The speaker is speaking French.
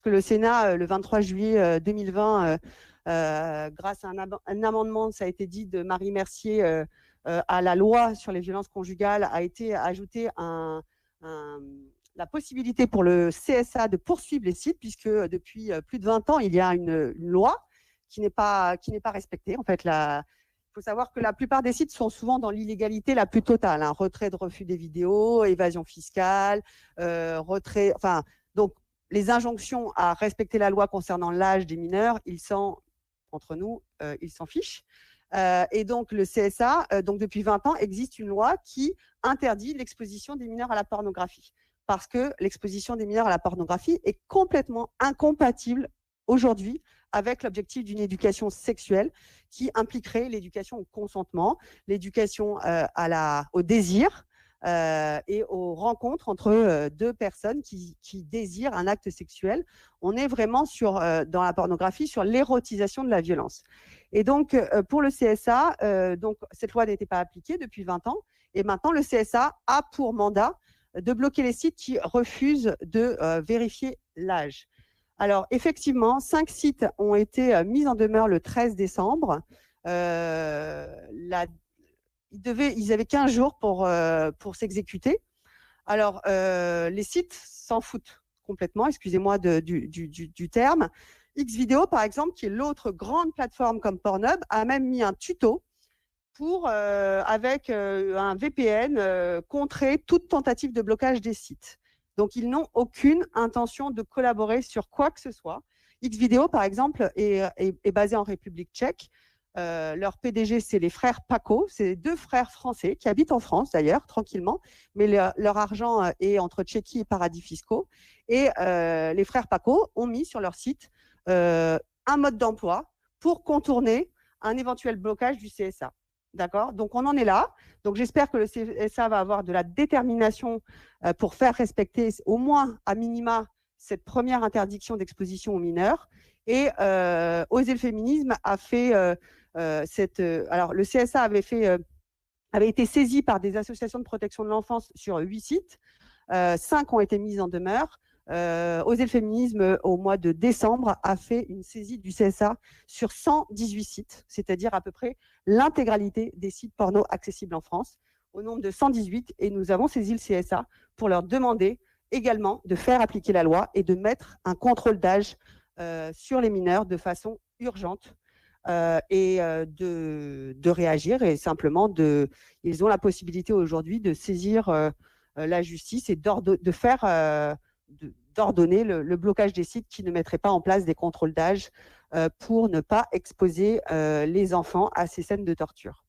que le Sénat, le 23 juillet 2020, grâce à un amendement, ça a été dit, de Marie Mercier à la loi sur les violences conjugales, a été ajouté la possibilité pour le CSA de poursuivre les sites, puisque depuis plus de 20 ans, il y a une loi qui n'est pas respectée. En fait, il faut savoir que la plupart des sites sont souvent dans l'illégalité la plus totale, hein, retrait de refus des vidéos, évasion fiscale, retrait, enfin, donc les injonctions à respecter la loi concernant l'âge des mineurs, entre nous, ils s'en fichent. Et donc le CSA, donc depuis 20 ans, existe une loi qui interdit l'exposition des mineurs à la pornographie, parce que l'exposition des mineurs à la pornographie est complètement incompatible aujourd'hui avec l'objectif d'une éducation sexuelle qui impliquerait l'éducation au consentement, l'éducation au désir, et aux rencontres entre deux personnes qui désirent un acte sexuel. On est vraiment dans la pornographie sur l'érotisation de la violence. Et donc, pour le CSA, donc, cette loi n'était pas appliquée depuis 20 ans. Et maintenant, le CSA a pour mandat de bloquer les sites qui refusent de vérifier l'âge. Alors, effectivement, 5 sites ont été mis en demeure le 13 décembre. Ils avaient 15 jours pour s'exécuter. Alors, les sites s'en foutent complètement, excusez-moi du terme. Xvideo, par exemple, qui est l'autre grande plateforme comme Pornhub, a même mis un tuto pour, avec un VPN, contrer toute tentative de blocage des sites. Donc, ils n'ont aucune intention de collaborer sur quoi que ce soit. Xvideo, par exemple, est basé en République tchèque. Leur PDG, c'est les frères Paco. C'est 2 frères français qui habitent en France, d'ailleurs, tranquillement. Mais leur argent est entre Tchéquie et paradis fiscaux. Et les frères Paco ont mis sur leur site un mode d'emploi pour contourner un éventuel blocage du CSA. D'accord ? Donc, on en est là. Donc, j'espère que le CSA va avoir de la détermination pour faire respecter au moins, à minima, cette première interdiction d'exposition aux mineurs. Et Oser le féminisme a fait alors, le CSA avait été saisi par des associations de protection de l'enfance sur 8 sites. 5 ont été mis en demeure. Oser le féminisme, au mois de décembre, a fait une saisie du CSA sur 118 sites, c'est-à-dire à peu près l'intégralité des sites porno accessibles en France, au nombre de 118. Et nous avons saisi le CSA pour leur demander également de faire appliquer la loi et de mettre un contrôle d'âge sur les mineurs de façon urgente. Et de réagir, et simplement ils ont la possibilité aujourd'hui de saisir la justice et d'ordonner le blocage des sites qui ne mettraient pas en place des contrôles d'âge pour ne pas exposer les enfants à ces scènes de torture.